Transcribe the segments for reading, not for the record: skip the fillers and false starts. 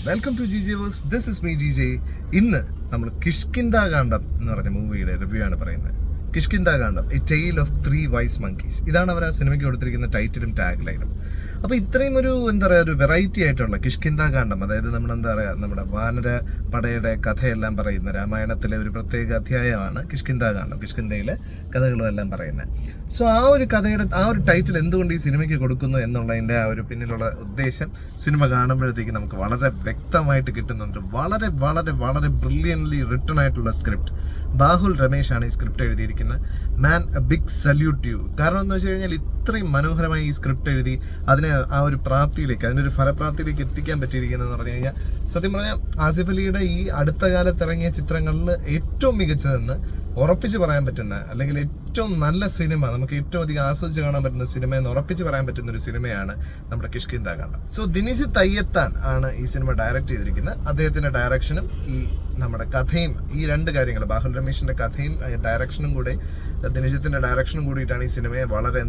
Welcome to GJverse. This is me GJ. ഇന്ന് നമ്മൾ കിഷ്കിന്ധാകാന്ഡം എന്ന് പറഞ്ഞ മൂവിയുടെ റിവ്യൂ ആണ് പറയുന്നത്. Kishkindhakandam, a tale of 3 wise monkeys. ഇതാണ് അവർ ആ സിനിമയ്ക്ക് കൊടുത്തിരിക്കുന്ന ടൈറ്റിലും ടാഗ് ലൈനും. അപ്പോൾ ഇത്രയും ഒരു ഒരു വെറൈറ്റി ആയിട്ടുള്ള കിഷ്കിന്ധാകാന്ഡം, അതായത് നമ്മുടെ വാനര പടയുടെ കഥയെല്ലാം പറയുന്ന രാമായണത്തിലെ ഒരു പ്രത്യേക അധ്യായമാണ് കിഷ്കിന്ധാകാന്ഡം. കിഷ്കിന്ധയിലെ കഥകളും എല്ലാം പറയുന്നത്. സോ ആ ഒരു കഥയുടെ ആ ഒരു ടൈറ്റിൽ എന്തുകൊണ്ട് ഈ സിനിമയ്ക്ക് കൊടുക്കുന്നു എന്നുള്ളതിൻ്റെ ആ ഒരു പിന്നിലുള്ള ഉദ്ദേശം സിനിമ കാണുമ്പോഴത്തേക്ക് നമുക്ക് വളരെ വ്യക്തമായിട്ട് കിട്ടുന്നുണ്ട്. വളരെ വളരെ വളരെ ബ്രില്യൻ്റ്ലി റിട്ടൺ ആയിട്ടുള്ള സ്ക്രിപ്റ്റ്. ബാഹുൽ രമേശ് ആണ് ഈ സ്ക്രിപ്റ്റ് എഴുതിയിരിക്കുന്നത്. മാൻ, എ ബിഗ് സല്യൂട്ട് യു. കാരണം എന്ന് വെച്ച് കഴിഞ്ഞാൽ ഇത്രയും മനോഹരമായി ഈ സ്ക്രിപ്റ്റ് എഴുതി അതിനെ ആ ഒരു പ്രാപ്തിയിലേക്ക്, അതിനൊരു ഫലപ്രാപ്തിയിലേക്ക് എത്തിക്കാൻ പറ്റിയിരിക്കുന്നതെന്ന് പറഞ്ഞു കഴിഞ്ഞാൽ, സത്യം പറഞ്ഞാൽ ആസിഫ് അലിയുടെ ഈ അടുത്ത കാലത്ത് ഇറങ്ങിയ ചിത്രങ്ങളിൽ ഏറ്റവും മികച്ചതെന്ന് ഉറപ്പിച്ച് പറയാൻ പറ്റുന്ന, അല്ലെങ്കിൽ ഏറ്റവും നല്ല സിനിമ, നമുക്ക് ഏറ്റവും അധികം ആസ്വദിച്ച് കാണാൻ പറ്റുന്ന സിനിമ എന്ന് ഉറപ്പിച്ച് പറയാൻ പറ്റുന്ന ഒരു സിനിമയാണ് നമ്മുടെ കിഷ്കിന്ധാകാന്ഡം. സോ ദിനേശ് തയ്യത്താൻ ആണ് ഈ സിനിമ ഡയറക്റ്റ് ചെയ്തിരിക്കുന്നത്. അദ്ദേഹത്തിന്റെ ഡയറക്ഷനും ഈ നമ്മുടെ കഥയും, ഈ രണ്ട് കാര്യങ്ങൾ, ബാഹുൽ രമേശിന്റെ കഥയും ഡയറക്ഷനും കൂടെ ദിനേശത്തിന്റെ ഡയറക്ഷനും കൂടിയിട്ടാണ് ഈ സിനിമയെ വളരെ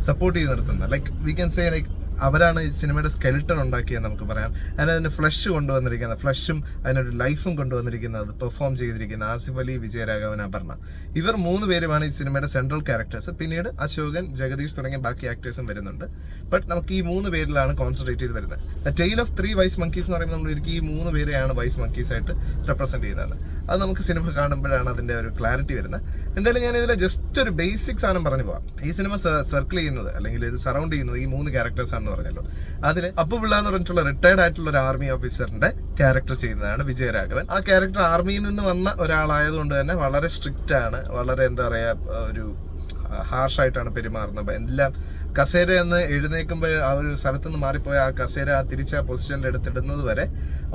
സപ്പോർട്ട് ചെയ്ത് നിർത്തുന്നത്. Like we can say like അവരാണ് ഈ സിനിമയുടെ സ്കെൽട്ടൺ ഉണ്ടാക്കിയത് നമുക്ക് പറയാം. അതിന് ഫ്ലഷ് കൊണ്ടുവന്നിരിക്കുന്നത്, ഫ്ലഷും അതിനൊരു ലൈഫും കൊണ്ടുവന്നിരിക്കുന്നത്, പെർഫോം ചെയ്തിരിക്കുന്ന ആസിഫ് അലി, വിജയരാഘവൻ, അപർണ, ഇവർ 3 പേരുമാണ് ഈ സിനിമയുടെ സെൻട്രൽ ക്യാരക്ടേഴ്സ്. പിന്നീട് അശോകൻ, ജഗദീഷ് തുടങ്ങിയ ബാക്കി ആക്ടേഴ്സും വരുന്നുണ്ട്. ബട്ട് നമുക്ക് ഈ 3 പേരിലാണ് കോൺസെൻട്രേറ്റ് ചെയ്ത് വരുന്നത്. ടെയിൽ ഓഫ് 3 വൈസ് monkeys എന്ന് പറയുമ്പോൾ നമ്മൾ ഒരിക്കലും ഈ 3 പേരെയാണ് വൈസ് monkeys ആയിട്ട് റെപ്രസെന്റ് ചെയ്യുന്നത്. അത് നമുക്ക് സിനിമ കാണുമ്പോഴാണ് അതിന്റെ ഒരു ക്ലാരിറ്റി വരുന്നത്. എന്തായാലും ഞാൻ ഇതിലെ ജസ്റ്റ് ഒരു ബേസിക് സാധനം പറഞ്ഞു പോകാം. ഈ സിനിമ സർക്കിൾ ചെയ്യുന്നത്, അല്ലെങ്കിൽ ഇത് സറൗണ്ട് ചെയ്യുന്നത് ഈ 3 ക്യാരക്ടേഴ്സ് ആണെന്ന് പറഞ്ഞല്ലോ. അതിൽ അപ്പുപിള്ള എന്ന് പറഞ്ഞിട്ടുള്ള റിട്ടയർഡ് ആയിട്ടുള്ള ഒരു ആർമി ഓഫീസറിന്റെ ക്യാരക്ടർ ചെയ്യുന്നതാണ് വിജയരാഘവൻ. ആ ക്യാരക്ടർ ആർമിയിൽ നിന്ന് വന്ന ഒരാളായതുകൊണ്ട് തന്നെ വളരെ സ്ട്രിക്റ്റ് ആണ്, വളരെ ഒരു ഹാർഷായിട്ടാണ് പെരുമാറുന്നത്. എല്ലാം കസേര എന്ന് എഴുന്നേൽക്കുമ്പോൾ ആ ഒരു സ്ഥലത്ത് നിന്ന് മാറിപ്പോയ ആ കസേര തിരിച്ച് ആ പൊസിഷനിൽ എടുത്തിടുന്നത് വരെ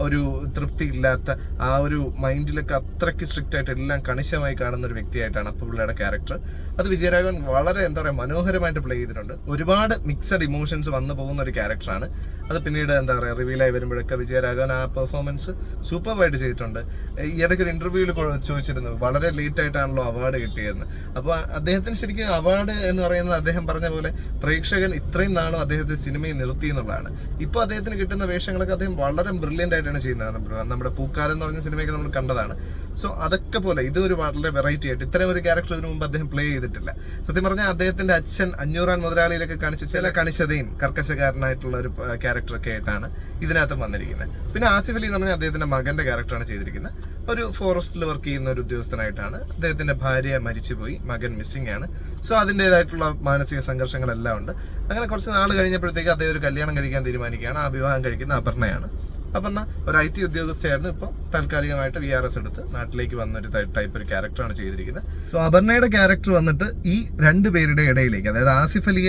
ഒരു തൃപ്തി ഇല്ലാത്ത, ആ ഒരു മൈൻഡിലൊക്കെ അത്രയ്ക്ക് സ്ട്രിക്റ്റ് ആയിട്ട് എല്ലാം കണിശമായി കാണുന്ന ഒരു വ്യക്തിയായിട്ടാണ് അപ്പുപിള്ളയുടെ ക്യാരക്ടർ. അത് വിജയരാഘവൻ വളരെ മനോഹരമായിട്ട് പ്ലേ ചെയ്തിട്ടുണ്ട്. ഒരുപാട് മിക്സഡ് ഇമോഷൻസ് വന്നു പോകുന്ന ഒരു ക്യാരക്ടറാണ്. അത് പിന്നീട് റിവീലായി വരുമ്പോഴൊക്കെ വിജയരാഘവൻ ആ പെർഫോമൻസ് സൂപ്പർവായിട്ട് ചെയ്തിട്ടുണ്ട്. ഈ ഇടയ്ക്ക് ഒരു ഇന്റർവ്യൂവിൽ ചോദിച്ചിരുന്നു, വളരെ ലേറ്റ് ആയിട്ടാണല്ലോ അവാർഡ് കിട്ടിയതെന്ന്. അപ്പോൾ അദ്ദേഹത്തിന് ശരിക്കും അവാർഡ് എന്ന് പറയുന്നത്, അദ്ദേഹം പറഞ്ഞ പോലെ പ്രേക്ഷകൻ ഇത്രയും നാളും അദ്ദേഹത്തെ സിനിമയിൽ നിർത്തി എന്നുള്ളതാണ്. ഇപ്പോൾ അദ്ദേഹത്തിന് കിട്ടുന്ന വേഷങ്ങളൊക്കെ അദ്ദേഹം വളരെ ബ്രില്യൻ്റ് ആയിട്ടാണ് ചെയ്യുന്നത്. നമ്മുടെ പൂക്കാലം എന്ന് പറഞ്ഞ സിനിമയൊക്കെ നമ്മൾ കണ്ടതാണ്. സോ അതൊക്കെ പോലെ ഇതൊരു വളരെ വെറൈറ്റി ആയിട്ട്, ഇത്തരം ഒരു ക്യാരക്ടർ ഇതിനു മുമ്പ് അദ്ദേഹം പ്ലേ ചെയ്തിട്ടില്ല. സത്യം പറഞ്ഞാൽ അദ്ദേഹത്തിന്റെ അച്ഛൻ അഞ്ഞൂറാൻ മുതലാളിയിലൊക്കെ കാണിച്ച ചില കണിശതയും കർക്കശക്കാരനായിട്ടുള്ള ഒരു ക്യാരക്ടറൊക്കെ ആയിട്ടാണ് ഇതിനകത്ത് വന്നിരിക്കുന്നത്. പിന്നെ ആസിഫ് അലി എന്ന് പറഞ്ഞാൽ അദ്ദേഹത്തിന്റെ മകന്റെ ക്യാരക്ടറാണ് ചെയ്തിരിക്കുന്നത്. ഒരു ഫോറസ്റ്റിൽ വർക്ക് ചെയ്യുന്ന ഒരു ഉദ്യോഗസ്ഥനായിട്ടാണ്. അദ്ദേഹത്തിന്റെ ഭാര്യ മരിച്ചുപോയി, മകൻ മിസ്സിംഗ് ആണ്. സോ അതിൻ്റെതായിട്ടുള്ള മാനസിക സംഘർഷങ്ങളെല്ലാം ഉണ്ട്. അങ്ങനെ കുറച്ച് നാൾ കഴിഞ്ഞപ്പോഴത്തേക്ക് അദ്ദേഹം ഒരു കല്യാണം കഴിക്കാൻ തീരുമാനിക്കുകയാണ്. ആ വിവാഹം കഴിക്കുന്ന അപർണയാണ്. അപർണ ഒരു IT ഉദ്യോഗസ്ഥയായിരുന്നു. ഇപ്പോൾ താൽക്കാലികമായിട്ട് VRS എടുത്ത് നാട്ടിലേക്ക് വന്നൊരു ടൈപ്പ് ഒരു ക്യാരക്ടറാണ് ചെയ്തിരിക്കുന്നത്. സോ അപർണയുടെ ക്യാരക്ടർ വന്നിട്ട് ഈ 2 പേരുടെ ഇടയിലേക്ക്, അതായത് ആസിഫ് അലി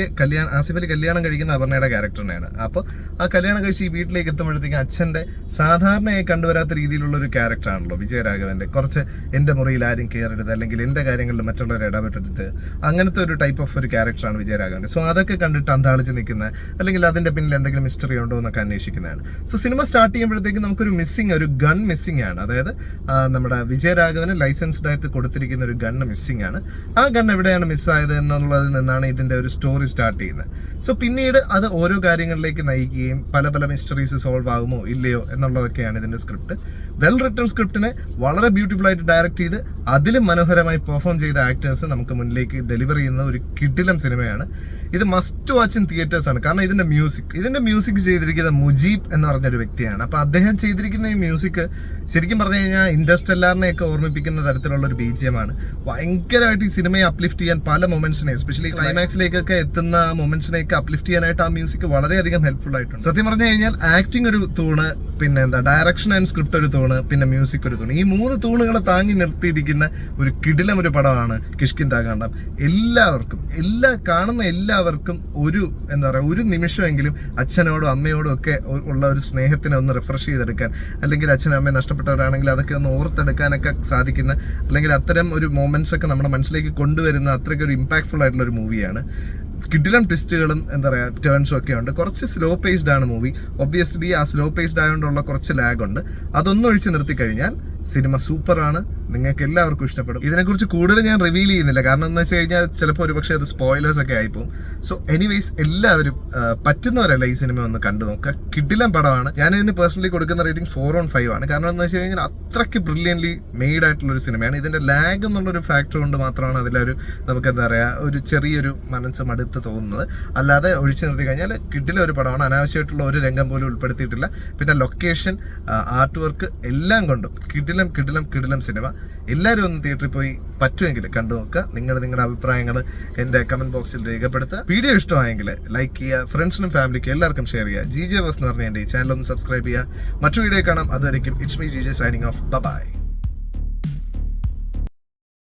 കല്യാണം കഴിക്കുന്ന അപർണയുടെ ക്യാരക്ടറിനെയാണ്. അപ്പോൾ ആ കല്യാണം കഴിച്ച് ഈ വീട്ടിലേക്ക് എത്തുമ്പോഴത്തേക്കും അച്ഛൻ്റെ സാധാരണയായി കണ്ടുവരാത്ത രീതിയിലുള്ള ഒരു ക്യാരക്ടറാണല്ലോ വിജയരാഘവന്റെ. കുറച്ച് എൻ്റെ മുറിയിൽ ആരും കയറരുത്, അല്ലെങ്കിൽ എൻ്റെ കാര്യങ്ങളിൽ മറ്റുള്ളവർ ഇടപെട്ടരുത്, അങ്ങനത്തെ ഒരു ടൈപ്പ് ഓഫ് ഒരു ക്യാരക്ടറാണ് വിജയരാഘവന്റെ. സോ അതൊക്കെ കണ്ടിട്ട് അന്താളിച്ച് നിൽക്കുന്ന, അല്ലെങ്കിൽ അതിന്റെ പിന്നിൽ എന്തെങ്കിലും മിസ്റ്ററി ഉണ്ടോ എന്നൊക്കെ അന്വേഷിക്കുന്നതാണ്. സോ സിനിമ സ്റ്റാർട്ട് ചെയ്യുമ്പോഴത്തേക്കും നമുക്കൊരു ഒരു ഗൺ മിസ്സിംഗ് ആണ്. അതായത് നമ്മുടെ വിജയരാഘവന് ലൈസൻസ്ഡ് ആയിട്ട് കൊടുത്തിരിക്കുന്ന ഒരു ഗണ്ണ് മിസ്സിംഗ് ആണ്. ആ ഗൺ എവിടെയാണ് മിസ്സായത് എന്നുള്ളതിൽ നിന്നാണ് ഇതിന്റെ ഒരു സ്റ്റോറി സ്റ്റാർട്ട് ചെയ്യുന്നത്. സോ പിന്നീട് അത് ഓരോ കാര്യങ്ങളിലേക്ക് നയിക്കുകയും പല മിസ്റ്ററീസ് സോൾവ് ആകുമോ ഇല്ലയോ എന്നുള്ളതൊക്കെയാണ് ഇതിന്റെ സ്ക്രിപ്റ്റ്. വെൽ റിട്ടൺ സ്ക്രിപ്റ്റിനെ വളരെ ബ്യൂട്ടിഫുൾ ആയിട്ട് ഡയറക്ട് ചെയ്ത് അതിലും മനോഹരമായി പെർഫോം ചെയ്ത ആക്ടേഴ്സ് നമുക്ക് മുന്നിലേക്ക് ഡെലിവർ ചെയ്യുന്ന ഒരു കിടിലം സിനിമയാണ്. ഇത് മസ്റ്റ് വാച്ച് ഇൻ തിയേറ്റേഴ്സ് ആണ്. കാരണം ഇതിന്റെ മ്യൂസിക് ചെയ്തിരിക്കുന്ന മുജീബ് എന്ന് പറഞ്ഞൊരു വ്യക്തിയാണ്. അപ്പൊ അദ്ദേഹം ചെയ്തിരിക്കുന്ന ഈ മ്യൂസിക് ശരിക്കും പറഞ്ഞു കഴിഞ്ഞാൽ ഇന്റർസ്റ്റെല്ലാറിനെയൊക്കെ ഓർമ്മിപ്പിക്കുന്ന തരത്തിലുള്ള ഒരു BGM ആണ്. ഭയങ്കരമായിട്ട് ഈ സിനിമയെ അപ്ലിഫ്റ്റ് ചെയ്യാൻ പല മൊമെന്റ്സിനെ, എസ്പെഷ്യലി ക്ലൈമാക്സിലേക്കൊക്കെ എത്തുന്ന മൊമെന്റ്സിനെയൊക്കെ അപ്ലിഫ്റ്റ് ചെയ്യാനായിട്ട് ആ മ്യൂസിക് വളരെയധികം ഹെൽപ്ഫുൾ ആയിട്ടുണ്ട്. സത്യം പറഞ്ഞു കഴിഞ്ഞാൽ ആക്ടിങ് ഒരു തൂണ്, പിന്നെ ഡയറക്ഷൻ ആൻഡ് സ്ക്രിപ്റ്റ് ഒരു തൂണ്, പിന്നെ മ്യൂസിക് ഒരു തൂണ്. ഈ 3 തൂണുകളെ താങ്ങി നിർത്തിയിരിക്കുന്ന ഒരു കിടിലം ഒരു പടമാണ് കിഷ്കിന്ധാകാന്ഡം. എല്ലാവർക്കും, കാണുന്ന എല്ലാവർക്കും ഒരു നിമിഷമെങ്കിലും അച്ഛനോടും അമ്മയോടും ഒക്കെ ഉള്ള ഒരു സ്നേഹത്തിനെ ഒന്ന് റിഫ്രഷ് ചെയ്തെടുക്കാൻ, അല്ലെങ്കിൽ അച്ഛനും അമ്മയും നഷ്ടപ്പെട്ടവരാണെങ്കിൽ അതൊക്കെ ഒന്ന് ഓർത്തെടുക്കാനൊക്കെ സാധിക്കുന്ന, അല്ലെങ്കിൽ അത്തരം ഒരു മൊമെന്റ്സ് ഒക്കെ നമ്മുടെ മനസ്സിലേക്ക് കൊണ്ടുവരുന്ന അത്രയ്ക്ക് ഒരു ഇമ്പാക്ട്ഫുൾ ആയിട്ടുള്ള ഒരു മൂവിയാണ്. കിടിലം ട്വിസ്റ്റുകളും ടേൺസും ഒക്കെ ഉണ്ട്. കുറച്ച് സ്ലോ പേസ്ഡ് ആണ് മൂവി. ഒബ്വിയസ്ലി ആ സ്ലോ പേസ്ഡ് ആയതുകൊണ്ടുള്ള കുറച്ച് ലാഗ് ഉണ്ട്. അതൊന്നും ഒഴിച്ച് നിർത്തി കഴിഞ്ഞാൽ സിനിമ സൂപ്പറാണ്, നിങ്ങൾക്ക് എല്ലാവർക്കും ഇഷ്ടപ്പെടും. ഇതിനെക്കുറിച്ച് കൂടുതൽ ഞാൻ റിവീൽ ചെയ്യുന്നില്ല, കാരണം എന്ന് വെച്ച് കഴിഞ്ഞാൽ ചിലപ്പോൾ ഒരുപക്ഷെ അത് സ്പോയിലേഴ്സ് ഒക്കെ ആയിപ്പോവും. സോ എനിവേസ് എല്ലാവരും പറ്റുന്നവരല്ല ഈ സിനിമ ഒന്ന് കണ്ടു നോക്കുക. കിടിലൻ പടമാണ്. ഞാൻ ഇതിന് പേഴ്സണലി കൊടുക്കുന്ന റേറ്റിംഗ് 4/5 ആണ്. കാരണം എന്ന് വെച്ച് കഴിഞ്ഞാൽ അത്രയ്ക്ക് ബ്രില്യൻലി മെയ്ഡ് ആയിട്ടുള്ള ഒരു സിനിമയാണ്. ഇതിന്റെ ലാഗ് എന്നുള്ളൊരു ഫാക്ടർ കൊണ്ട് മാത്രമാണ് അതിലൊരു നമുക്ക് എന്താ പറയുക ഒരു ചെറിയൊരു മനസ്സ് മടുത്ത് തോന്നുന്നത്. അല്ലാതെ ഒഴിച്ചു നിർത്തി കഴിഞ്ഞാൽ കിടിലൻ ഒരു പടമാണ്. അനാവശ്യമായിട്ടുള്ള ഒരു രംഗം പോലും ഉൾപ്പെടുത്തിയിട്ടില്ല. പിന്നെ ലൊക്കേഷൻ, ആർട്ട് വർക്ക് എല്ലാം കൊണ്ടും കിടിലം സിനിമ. എല്ലാവരും ഒന്ന് തിയേറ്ററിൽ പോയി പറ്റുമെങ്കിൽ കണ്ടു നോക്കുക. നിങ്ങളുടെ അഭിപ്രായങ്ങൾ എൻ്റെ കമന്റ് ബോക്സിൽ രേഖപ്പെടുത്തുക. വീഡിയോ ഇഷ്ടമായെങ്കിൽ ലൈക്ക് ചെയ്യുക, ഫ്രണ്ട്സിനും ഫാമിലിക്കും എല്ലാവർക്കും ഷെയർ ചെയ്യുക. GJ Bus എന്ന് പറഞ്ഞ എൻ്റെ ഈ ചാനൽ ഒന്ന് സബ്സ്ക്രൈബ് ചെയ്യുക. മറ്റു വീഡിയോ കാണാം. അതുവരെയും it's me GJ signing off. By.